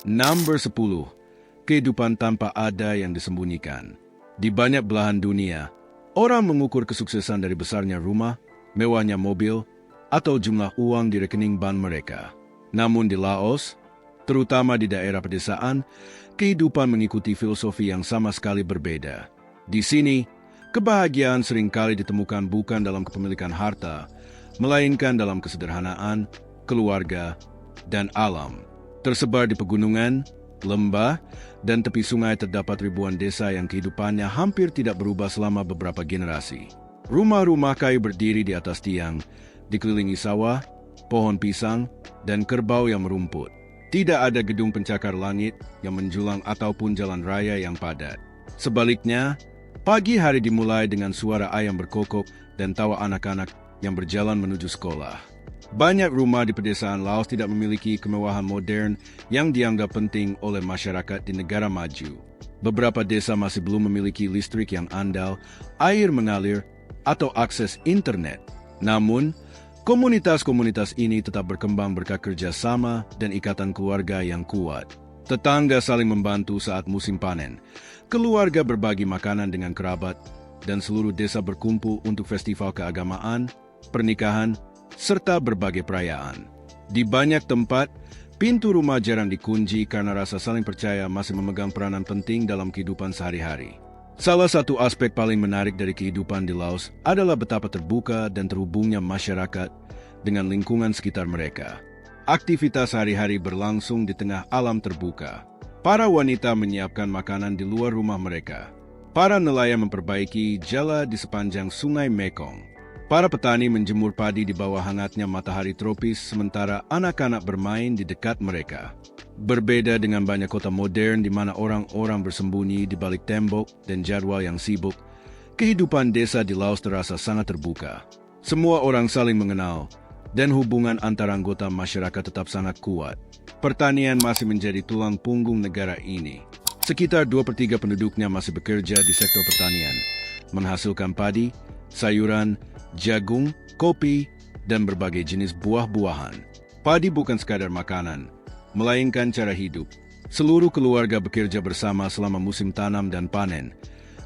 Number 10. Kehidupan tanpa ada yang disembunyikan. Di banyak belahan dunia, orang mengukur kesuksesan dari besarnya rumah, mewahnya mobil, atau jumlah uang di rekening bank mereka. Namun di Laos, terutama di daerah pedesaan, kehidupan mengikuti filosofi yang sama sekali berbeda. Di sini, kebahagiaan seringkali ditemukan bukan dalam kepemilikan harta, melainkan dalam kesederhanaan, keluarga, dan alam. Tersebar di pegunungan, lembah, dan tepi sungai terdapat ribuan desa yang kehidupannya hampir tidak berubah selama beberapa generasi. Rumah-rumah kayu berdiri di atas tiang, dikelilingi sawah, pohon pisang, dan kerbau yang merumput. Tidak ada gedung pencakar langit yang menjulang ataupun jalan raya yang padat. Sebaliknya, pagi hari dimulai dengan suara ayam berkokok dan tawa anak-anak yang berjalan menuju sekolah. Banyak rumah di pedesaan Laos tidak memiliki kemewahan modern yang dianggap penting oleh masyarakat di negara maju. Beberapa desa masih belum memiliki listrik yang andal, air mengalir, atau akses internet. Namun, komunitas-komunitas ini tetap berkembang berkat kerjasama dan ikatan keluarga yang kuat. Tetangga saling membantu saat musim panen. Keluarga berbagi makanan dengan kerabat, dan seluruh desa berkumpul untuk festival keagamaan, pernikahan, serta berbagai perayaan. Di banyak tempat, pintu rumah jarang dikunci karena rasa saling percaya masih memegang peranan penting dalam kehidupan sehari-hari. Salah satu aspek paling menarik dari kehidupan di Laos adalah betapa terbuka dan terhubungnya masyarakat dengan lingkungan sekitar mereka. Aktivitas sehari-hari berlangsung di tengah alam terbuka. Para wanita menyiapkan makanan di luar rumah mereka. Para nelayan memperbaiki jala di sepanjang sungai Mekong. Para petani menjemur padi di bawah hangatnya matahari tropis sementara anak-anak bermain di dekat mereka. Berbeda dengan banyak kota modern di mana orang-orang bersembunyi di balik tembok dan jadwal yang sibuk, kehidupan desa di Laos terasa sangat terbuka. Semua orang saling mengenal, dan hubungan antar anggota masyarakat tetap sangat kuat. Pertanian masih menjadi tulang punggung negara ini. Sekitar 2/3 penduduknya masih bekerja di sektor pertanian, menghasilkan padi, sayuran, jagung, kopi, dan berbagai jenis buah-buahan. Padi bukan sekadar makanan, melainkan cara hidup. Seluruh keluarga bekerja bersama selama musim tanam dan panen,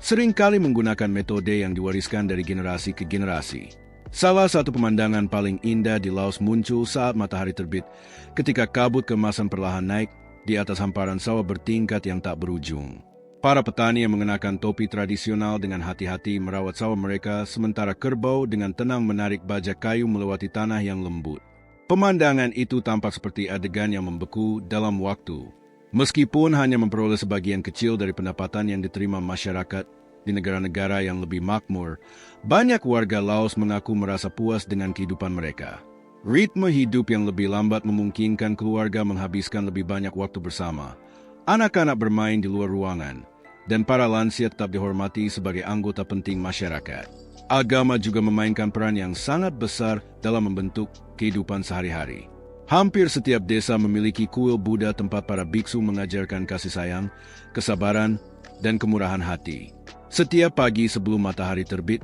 seringkali menggunakan metode yang diwariskan dari generasi ke generasi. Salah satu pemandangan paling indah di Laos muncul saat matahari terbit, ketika kabut keemasan perlahan naik di atas hamparan sawah bertingkat yang tak berujung. Para petani yang mengenakan topi tradisional dengan hati-hati merawat sawah mereka, sementara kerbau dengan tenang menarik bajak kayu melewati tanah yang lembut. Pemandangan itu tampak seperti adegan yang membeku dalam waktu. Meskipun hanya memperoleh sebagian kecil dari pendapatan yang diterima masyarakat di negara-negara yang lebih makmur, banyak warga Laos mengaku merasa puas dengan kehidupan mereka. Ritme hidup yang lebih lambat memungkinkan keluarga menghabiskan lebih banyak waktu bersama. Anak-anak bermain di luar ruangan, dan para lansia tetap dihormati sebagai anggota penting masyarakat. Agama juga memainkan peran yang sangat besar dalam membentuk kehidupan sehari-hari. Hampir setiap desa memiliki kuil Buddha tempat para biksu mengajarkan kasih sayang, kesabaran, dan kemurahan hati. Setiap pagi sebelum matahari terbit,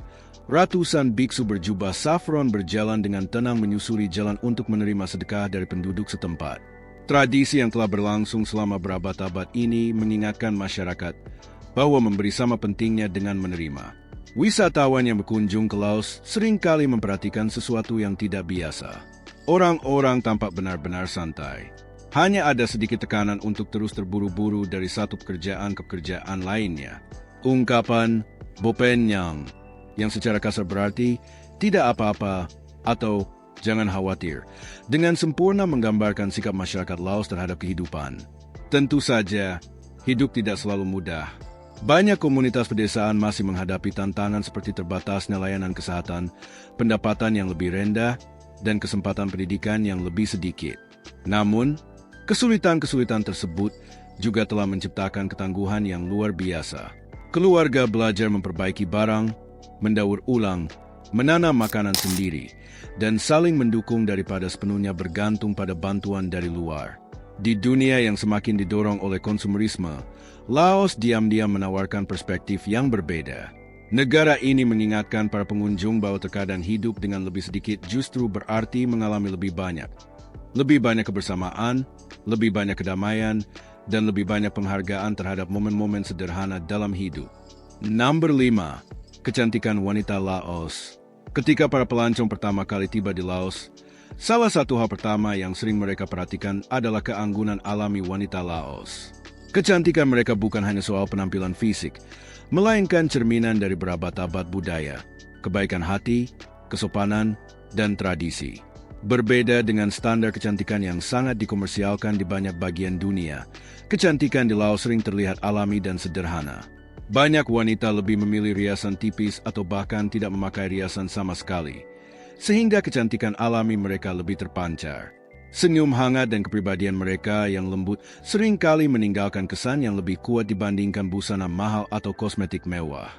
ratusan biksu berjubah safron berjalan dengan tenang menyusuri jalan untuk menerima sedekah dari penduduk setempat. Tradisi yang telah berlangsung selama berabad-abad ini mengingatkan masyarakat bahwa memberi sama pentingnya dengan menerima. Wisatawan yang berkunjung ke Laos seringkali memperhatikan sesuatu yang tidak biasa. Orang-orang tampak benar-benar santai. Hanya ada sedikit tekanan untuk terus terburu-buru dari satu pekerjaan ke pekerjaan lainnya. Ungkapan "bopen yang secara kasar berarti tidak apa-apa atau jangan khawatir, dengan sempurna menggambarkan sikap masyarakat Laos terhadap kehidupan. Tentu saja, hidup tidak selalu mudah. Banyak komunitas pedesaan masih menghadapi tantangan seperti terbatasnya layanan kesehatan, pendapatan yang lebih rendah, dan kesempatan pendidikan yang lebih sedikit. Namun, kesulitan-kesulitan tersebut juga telah menciptakan ketangguhan yang luar biasa. Keluarga belajar memperbaiki barang, mendaur ulang, menanam makanan sendiri, dan saling mendukung daripada sepenuhnya bergantung pada bantuan dari luar. Di dunia yang semakin didorong oleh konsumerisme, Laos diam-diam menawarkan perspektif yang berbeda. Negara ini mengingatkan para pengunjung bahwa terkadang hidup dengan lebih sedikit justru berarti mengalami lebih banyak. Lebih banyak kebersamaan, lebih banyak kedamaian, dan lebih banyak penghargaan terhadap momen-momen sederhana dalam hidup. Nomor 5. Kecantikan wanita Laos. Ketika para pelancong pertama kali tiba di Laos, salah satu hal pertama yang sering mereka perhatikan adalah keanggunan alami wanita Laos. Kecantikan mereka bukan hanya soal penampilan fisik, melainkan cerminan dari berabad-abad budaya, kebaikan hati, kesopanan, dan tradisi. Berbeda dengan standar kecantikan yang sangat dikomersialkan di banyak bagian dunia, kecantikan di Laos sering terlihat alami dan sederhana. Banyak wanita lebih memilih riasan tipis atau bahkan tidak memakai riasan sama sekali, sehingga kecantikan alami mereka lebih terpancar. Senyum hangat dan kepribadian mereka yang lembut seringkali meninggalkan kesan yang lebih kuat dibandingkan busana mahal atau kosmetik mewah.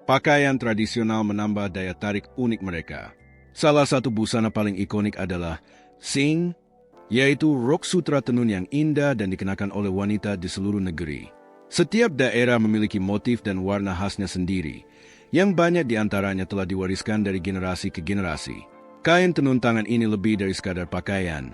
Pakaian tradisional menambah daya tarik unik mereka. Salah satu busana paling ikonik adalah Sing, yaitu rok sutra tenun yang indah dan dikenakan oleh wanita di seluruh negeri. Setiap daerah memiliki motif dan warna khasnya sendiri, yang banyak di antaranya telah diwariskan dari generasi ke generasi. Kain tenun tangan ini lebih dari sekadar pakaian.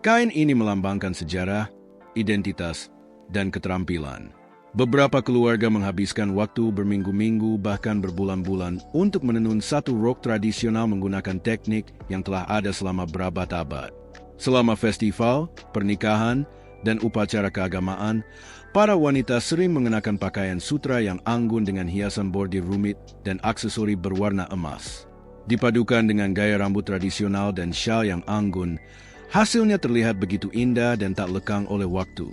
Kain ini melambangkan sejarah, identitas, dan keterampilan. Beberapa keluarga menghabiskan waktu berminggu-minggu bahkan berbulan-bulan untuk menenun satu rok tradisional menggunakan teknik yang telah ada selama berabad-abad. Selama festival, pernikahan, dan upacara keagamaan, para wanita sering mengenakan pakaian sutra yang anggun dengan hiasan bordir rumit dan aksesori berwarna emas. Dipadukan dengan gaya rambut tradisional dan syal yang anggun, hasilnya terlihat begitu indah dan tak lekang oleh waktu.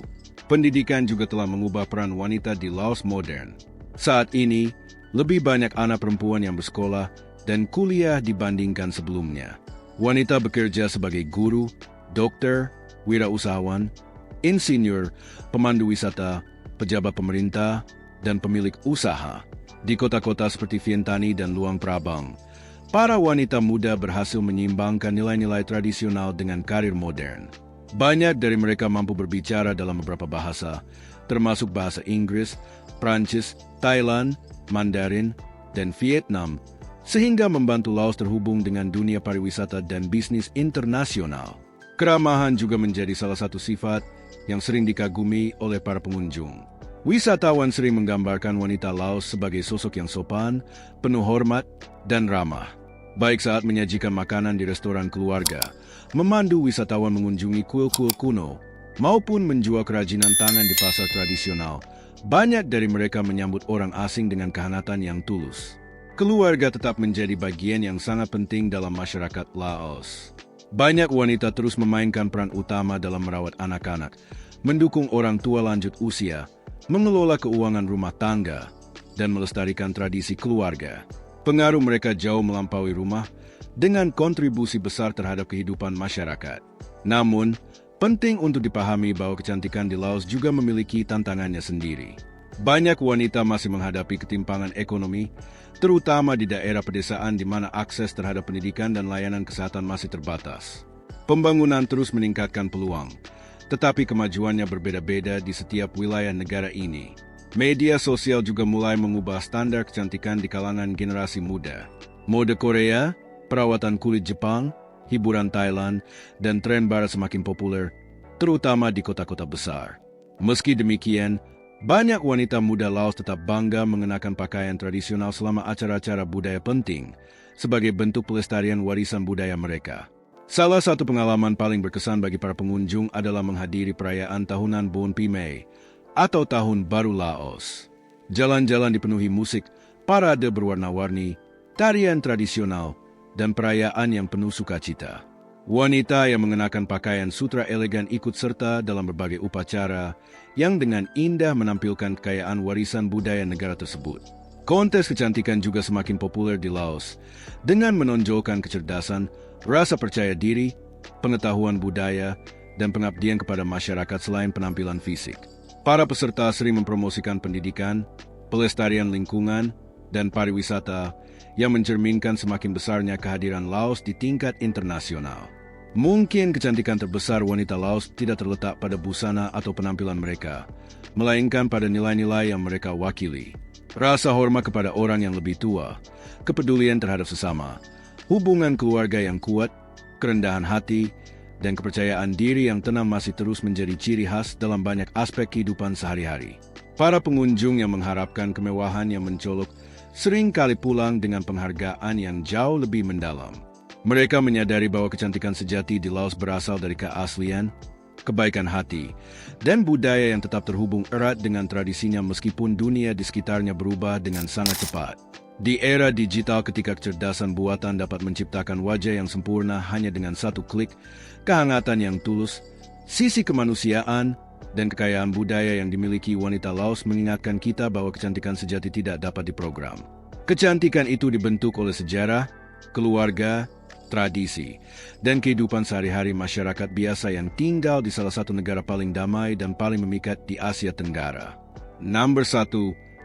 Pendidikan juga telah mengubah peran wanita di Laos modern. Saat ini, lebih banyak anak perempuan yang bersekolah dan kuliah dibandingkan sebelumnya. Wanita bekerja sebagai guru, dokter, wirausahawan, insinyur, pemandu wisata, pejabat pemerintah, dan pemilik usaha. Di kota-kota seperti Vientiane dan Luang Prabang, para wanita muda berhasil menyeimbangkan nilai-nilai tradisional dengan karir modern. Banyak dari mereka mampu berbicara dalam beberapa bahasa, termasuk bahasa Inggris, Prancis, Thailand, Mandarin, dan Vietnam, sehingga membantu Laos terhubung dengan dunia pariwisata dan bisnis internasional. Keramahan juga menjadi salah satu sifat yang sering dikagumi oleh para pengunjung. Wisatawan sering menggambarkan wanita Laos sebagai sosok yang sopan, penuh hormat, dan ramah. Baik saat menyajikan makanan di restoran keluarga, memandu wisatawan mengunjungi kuil-kuil kuno, maupun menjual kerajinan tangan di pasar tradisional, banyak dari mereka menyambut orang asing dengan kehanatan yang tulus. Keluarga tetap menjadi bagian yang sangat penting dalam masyarakat Laos. Banyak wanita terus memainkan peran utama dalam merawat anak-anak, mendukung orang tua lanjut usia, mengelola keuangan rumah tangga, dan melestarikan tradisi keluarga. Pengaruh mereka jauh melampaui rumah dengan kontribusi besar terhadap kehidupan masyarakat. Namun, penting untuk dipahami bahwa kecantikan di Laos juga memiliki tantangannya sendiri. Banyak wanita masih menghadapi ketimpangan ekonomi, terutama di daerah pedesaan di mana akses terhadap pendidikan dan layanan kesehatan masih terbatas. Pembangunan terus meningkatkan peluang, tetapi kemajuannya berbeda-beda di setiap wilayah negara ini. Media sosial juga mulai mengubah standar kecantikan di kalangan generasi muda. Mode Korea, perawatan kulit Jepang, hiburan Thailand, dan tren barat semakin populer, terutama di kota-kota besar. Meski demikian, banyak wanita muda Laos tetap bangga mengenakan pakaian tradisional selama acara-acara budaya penting, sebagai bentuk pelestarian warisan budaya mereka. Salah satu pengalaman paling berkesan bagi para pengunjung adalah menghadiri perayaan tahunan Bon Pimay, atau Tahun Baru Laos. Jalan-jalan dipenuhi musik, parade berwarna-warni, tarian tradisional, dan perayaan yang penuh sukacita. Wanita yang mengenakan pakaian sutra elegan ikut serta dalam berbagai upacara yang dengan indah menampilkan kekayaan warisan budaya negara tersebut. Kontes kecantikan juga semakin populer di Laos, dengan menonjolkan kecerdasan, rasa percaya diri, pengetahuan budaya, dan pengabdian kepada masyarakat selain penampilan fisik. Para peserta sering mempromosikan pendidikan, pelestarian lingkungan, dan pariwisata yang mencerminkan semakin besarnya kehadiran Laos di tingkat internasional. Mungkin kecantikan terbesar wanita Laos tidak terletak pada busana atau penampilan mereka, melainkan pada nilai-nilai yang mereka wakili. Rasa hormat kepada orang yang lebih tua, kepedulian terhadap sesama, hubungan keluarga yang kuat, kerendahan hati, dan kepercayaan diri yang tenang masih terus menjadi ciri khas dalam banyak aspek kehidupan sehari-hari. Para pengunjung yang mengharapkan kemewahan yang mencolok sering kali pulang dengan penghargaan yang jauh lebih mendalam. Mereka menyadari bahwa kecantikan sejati di Laos berasal dari keaslian, kebaikan hati, dan budaya yang tetap terhubung erat dengan tradisinya meskipun dunia di sekitarnya berubah dengan sangat cepat. Di era digital ketika kecerdasan buatan dapat menciptakan wajah yang sempurna hanya dengan satu klik, kehangatan yang tulus, sisi kemanusiaan, dan kekayaan budaya yang dimiliki wanita Laos mengingatkan kita bahwa kecantikan sejati tidak dapat diprogram. Kecantikan itu dibentuk oleh sejarah, keluarga, tradisi, dan kehidupan sehari-hari masyarakat biasa yang tinggal di salah satu negara paling damai dan paling memikat di Asia Tenggara. Nomor 1.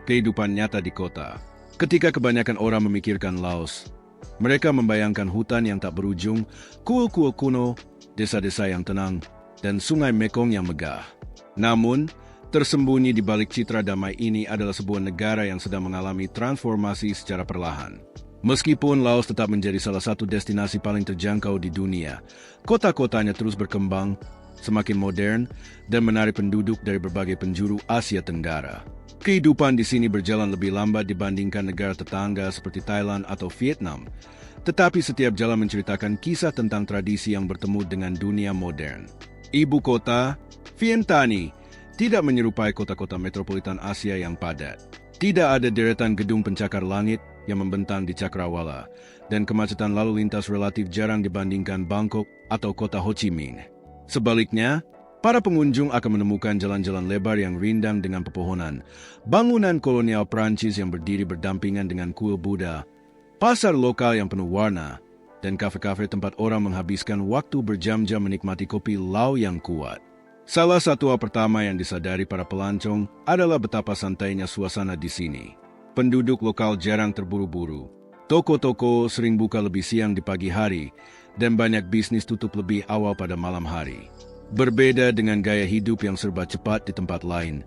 Kehidupan nyata di kota. Ketika kebanyakan orang memikirkan Laos, mereka membayangkan hutan yang tak berujung, kuil-kuil kuno, desa-desa yang tenang, dan sungai Mekong yang megah. Namun, tersembunyi di balik citra damai ini adalah sebuah negara yang sedang mengalami transformasi secara perlahan. Meskipun Laos tetap menjadi salah satu destinasi paling terjangkau di dunia, kota-kotanya terus berkembang, semakin modern, dan menarik penduduk dari berbagai penjuru Asia Tenggara. Kehidupan di sini berjalan lebih lambat dibandingkan negara tetangga seperti Thailand atau Vietnam, tetapi setiap jalan menceritakan kisah tentang tradisi yang bertemu dengan dunia modern. Ibu kota, Vientiane, tidak menyerupai kota-kota metropolitan Asia yang padat. Tidak ada deretan gedung pencakar langit yang membentang di cakrawala, dan kemacetan lalu lintas relatif jarang dibandingkan Bangkok atau kota Ho Chi Minh. Sebaliknya, para pengunjung akan menemukan jalan-jalan lebar yang rindang dengan pepohonan, bangunan kolonial Prancis yang berdiri berdampingan dengan kuil Buddha, pasar lokal yang penuh warna, dan kafe-kafe tempat orang menghabiskan waktu berjam-jam menikmati kopi lau yang kuat. Salah satu hal pertama yang disadari para pelancong adalah betapa santainya suasana di sini. Penduduk lokal jarang terburu-buru. Toko-toko sering buka lebih siang di pagi hari, dan banyak bisnis tutup lebih awal pada malam hari. Berbeda dengan gaya hidup yang serba cepat di tempat lain,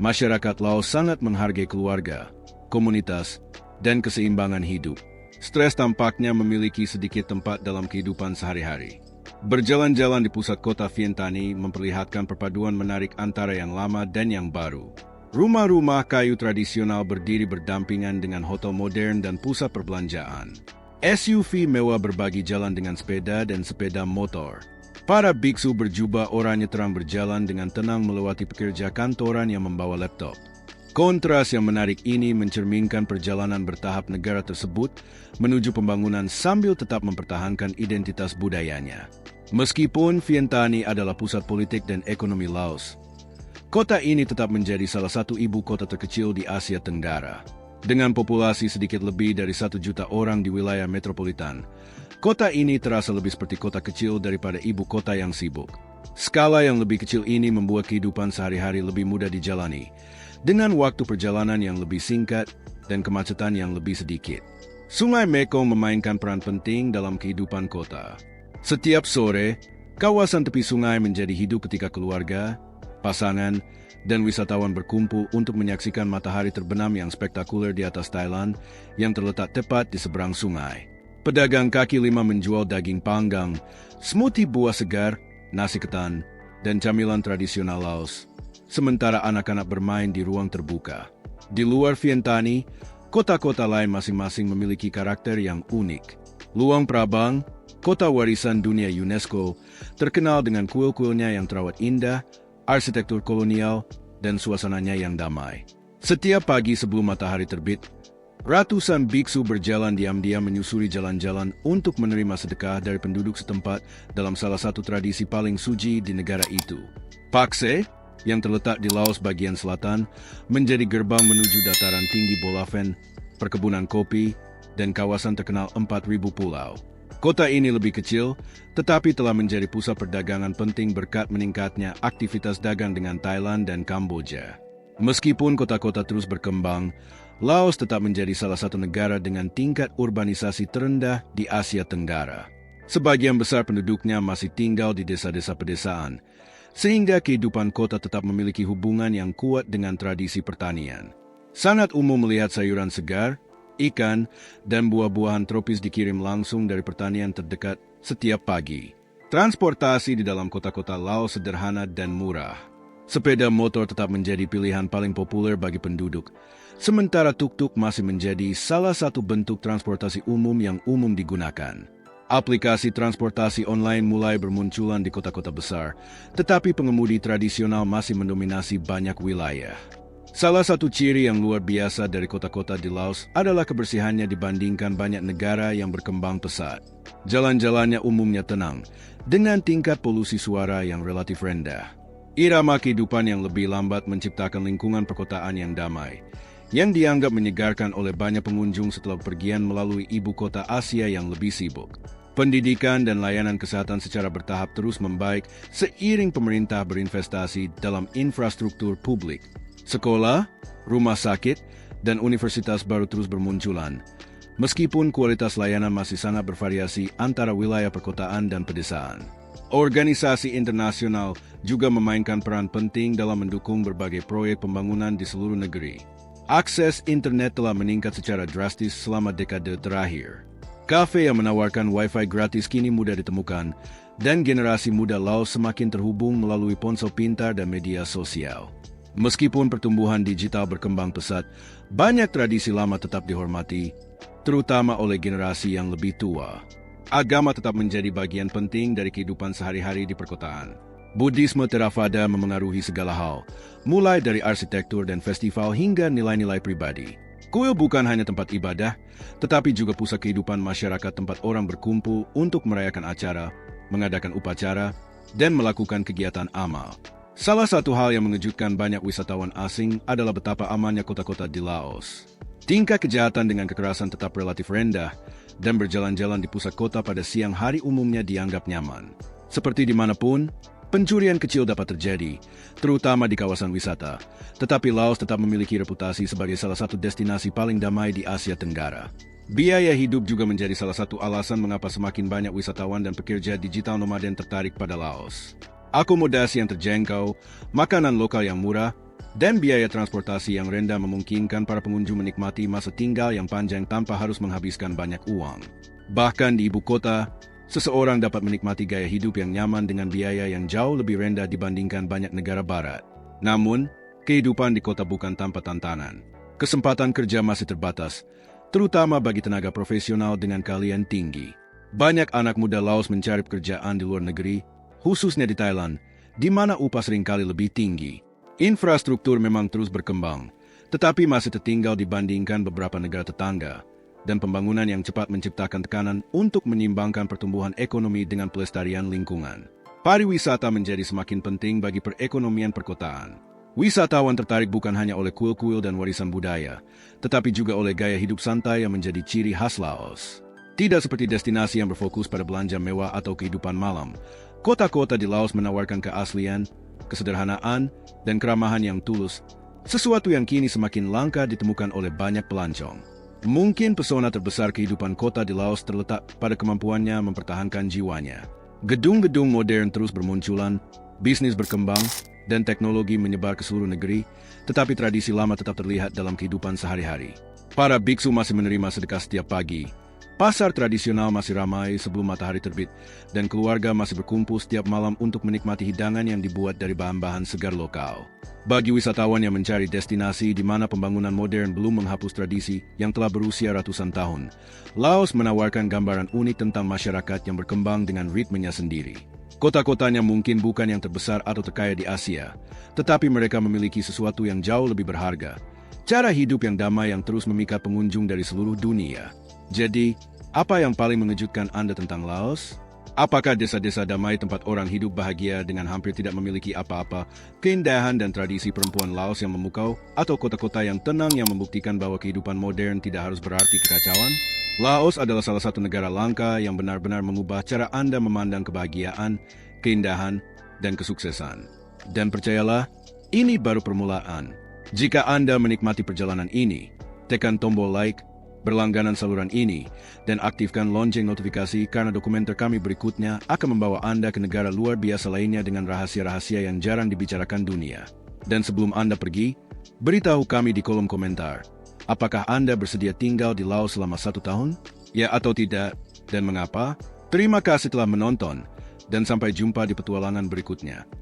masyarakat Laos sangat menghargai keluarga, komunitas, dan keseimbangan hidup. Stres tampaknya memiliki sedikit tempat dalam kehidupan sehari-hari. Berjalan-jalan di pusat kota Vientiane memperlihatkan perpaduan menarik antara yang lama dan yang baru. Rumah-rumah kayu tradisional berdiri berdampingan dengan hotel modern dan pusat perbelanjaan. SUV mewah berbagi jalan dengan sepeda dan sepeda motor. Para biksu berjubah oranye terang berjalan dengan tenang melewati pekerja kantoran yang membawa laptop. Kontras yang menarik ini mencerminkan perjalanan bertahap negara tersebut menuju pembangunan sambil tetap mempertahankan identitas budayanya. Meskipun Vientiane adalah pusat politik dan ekonomi Laos, kota ini tetap menjadi salah satu ibu kota terkecil di Asia Tenggara. Dengan populasi sedikit lebih dari 1 juta orang di wilayah metropolitan, kota ini terasa lebih seperti kota kecil daripada ibu kota yang sibuk. Skala yang lebih kecil ini membuat kehidupan sehari-hari lebih mudah dijalani, dengan waktu perjalanan yang lebih singkat dan kemacetan yang lebih sedikit. Sungai Mekong memainkan peran penting dalam kehidupan kota. Setiap sore, kawasan tepi sungai menjadi hidup ketika keluarga, pasangan, dan wisatawan berkumpul untuk menyaksikan matahari terbenam yang spektakuler di atas Thailand yang terletak tepat di seberang sungai. Pedagang kaki lima menjual daging panggang, smoothie buah segar, nasi ketan, dan camilan tradisional Laos, sementara anak-anak bermain di ruang terbuka. Di luar Vientiane, kota-kota lain masing-masing memiliki karakter yang unik. Luang Prabang, kota warisan dunia UNESCO, terkenal dengan kuil-kuilnya yang terawat indah, arsitektur kolonial, dan suasananya yang damai. Setiap pagi sebelum matahari terbit, ratusan biksu berjalan diam-diam menyusuri jalan-jalan untuk menerima sedekah dari penduduk setempat dalam salah satu tradisi paling suci di negara itu. Pakse, yang terletak di Laos bagian selatan, menjadi gerbang menuju dataran tinggi Bolaven, perkebunan kopi, dan kawasan terkenal 4.000 pulau. Kota ini lebih kecil, tetapi telah menjadi pusat perdagangan penting berkat meningkatnya aktivitas dagang dengan Thailand dan Kamboja. Meskipun kota-kota terus berkembang, Laos tetap menjadi salah satu negara dengan tingkat urbanisasi terendah di Asia Tenggara. Sebagian besar penduduknya masih tinggal di desa-desa pedesaan, sehingga kehidupan kota tetap memiliki hubungan yang kuat dengan tradisi pertanian. Sangat umum melihat sayuran segar, ikan, dan buah-buahan tropis dikirim langsung dari pertanian terdekat setiap pagi. Transportasi di dalam kota-kota Laos sederhana dan murah. Sepeda motor tetap menjadi pilihan paling populer bagi penduduk, sementara tuk-tuk masih menjadi salah satu bentuk transportasi umum yang umum digunakan. Aplikasi transportasi online mulai bermunculan di kota-kota besar, tetapi pengemudi tradisional masih mendominasi banyak wilayah. Salah satu ciri yang luar biasa dari kota-kota di Laos adalah kebersihannya dibandingkan banyak negara yang berkembang pesat. Jalan-jalannya umumnya tenang, dengan tingkat polusi suara yang relatif rendah. Irama kehidupan yang lebih lambat menciptakan lingkungan perkotaan yang damai, yang dianggap menyegarkan oleh banyak pengunjung setelah pergian melalui ibu kota Asia yang lebih sibuk. Pendidikan dan layanan kesehatan secara bertahap terus membaik seiring pemerintah berinvestasi dalam infrastruktur publik. Sekolah, rumah sakit, dan universitas baru terus bermunculan, meskipun kualitas layanan masih sangat bervariasi antara wilayah perkotaan dan pedesaan. Organisasi internasional juga memainkan peran penting dalam mendukung berbagai proyek pembangunan di seluruh negeri. Akses internet telah meningkat secara drastis selama dekade terakhir. Kafe yang menawarkan Wi-Fi gratis kini mudah ditemukan, dan generasi muda Laos semakin terhubung melalui ponsel pintar dan media sosial. Meskipun pertumbuhan digital berkembang pesat, banyak tradisi lama tetap dihormati, terutama oleh generasi yang lebih tua. Agama tetap menjadi bagian penting dari kehidupan sehari-hari di perkotaan. Buddhisme Theravada memengaruhi segala hal, mulai dari arsitektur dan festival hingga nilai-nilai pribadi. Kuil bukan hanya tempat ibadah, tetapi juga pusat kehidupan masyarakat, tempat orang berkumpul untuk merayakan acara, mengadakan upacara, dan melakukan kegiatan amal. Salah satu hal yang mengejutkan banyak wisatawan asing adalah betapa amannya kota-kota di Laos. Tingkat kejahatan dengan kekerasan tetap relatif rendah, dan berjalan-jalan di pusat kota pada siang hari umumnya dianggap nyaman. Seperti dimanapun, pencurian kecil dapat terjadi, terutama di kawasan wisata, tetapi Laos tetap memiliki reputasi sebagai salah satu destinasi paling damai di Asia Tenggara. Biaya hidup juga menjadi salah satu alasan mengapa semakin banyak wisatawan dan pekerja digital nomaden tertarik pada Laos. Akomodasi yang terjangkau, makanan lokal yang murah, dan biaya transportasi yang rendah memungkinkan para pengunjung menikmati masa tinggal yang panjang tanpa harus menghabiskan banyak uang. Bahkan di ibu kota, seseorang dapat menikmati gaya hidup yang nyaman dengan biaya yang jauh lebih rendah dibandingkan banyak negara barat. Namun, kehidupan di kota bukan tanpa tantangan. Kesempatan kerja masih terbatas, terutama bagi tenaga profesional dengan keahlian tinggi. Banyak anak muda Laos mencari pekerjaan di luar negeri, khususnya di Thailand, di mana upah seringkali lebih tinggi. Infrastruktur memang terus berkembang, tetapi masih tertinggal dibandingkan beberapa negara tetangga, dan pembangunan yang cepat menciptakan tekanan untuk menyimbangkan pertumbuhan ekonomi dengan pelestarian lingkungan. Pariwisata menjadi semakin penting bagi perekonomian perkotaan. Wisatawan tertarik bukan hanya oleh kuil-kuil dan warisan budaya, tetapi juga oleh gaya hidup santai yang menjadi ciri khas Laos. Tidak seperti destinasi yang berfokus pada belanja mewah atau kehidupan malam, kota-kota di Laos menawarkan keaslian, kesederhanaan, dan keramahan yang tulus, sesuatu yang kini semakin langka ditemukan oleh banyak pelancong. Mungkin pesona terbesar kehidupan kota di Laos terletak pada kemampuannya mempertahankan jiwanya. Gedung-gedung modern terus bermunculan, bisnis berkembang, dan teknologi menyebar ke seluruh negeri, tetapi tradisi lama tetap terlihat dalam kehidupan sehari-hari. Para biksu masih menerima sedekah setiap pagi. Pasar tradisional masih ramai sebelum matahari terbit, dan keluarga masih berkumpul setiap malam untuk menikmati hidangan yang dibuat dari bahan-bahan segar lokal. Bagi wisatawan yang mencari destinasi di mana pembangunan modern belum menghapus tradisi yang telah berusia ratusan tahun, Laos menawarkan gambaran unik tentang masyarakat yang berkembang dengan ritmenya sendiri. Kota-kotanya mungkin bukan yang terbesar atau terkaya di Asia, tetapi mereka memiliki sesuatu yang jauh lebih berharga. Cara hidup yang damai yang terus memikat pengunjung dari seluruh dunia. Jadi, apa yang paling mengejutkan Anda tentang Laos? Apakah desa-desa damai tempat orang hidup bahagia dengan hampir tidak memiliki apa-apa, keindahan dan tradisi perempuan Laos yang memukau, atau kota-kota yang tenang yang membuktikan bahwa kehidupan modern tidak harus berarti kekacauan? Laos adalah salah satu negara langka yang benar-benar mengubah cara Anda memandang kebahagiaan, keindahan, dan kesuksesan. Dan percayalah, ini baru permulaan. Jika Anda menikmati perjalanan ini, tekan tombol like, berlangganan saluran ini, dan aktifkan lonceng notifikasi karena dokumenter kami berikutnya akan membawa Anda ke negara luar biasa lainnya dengan rahasia-rahasia yang jarang dibicarakan dunia. Dan sebelum Anda pergi, beritahu kami di kolom komentar, apakah Anda bersedia tinggal di Laos selama 1 tahun? Ya atau tidak, dan mengapa? Terima kasih telah menonton. dan sampai jumpa di petualangan berikutnya.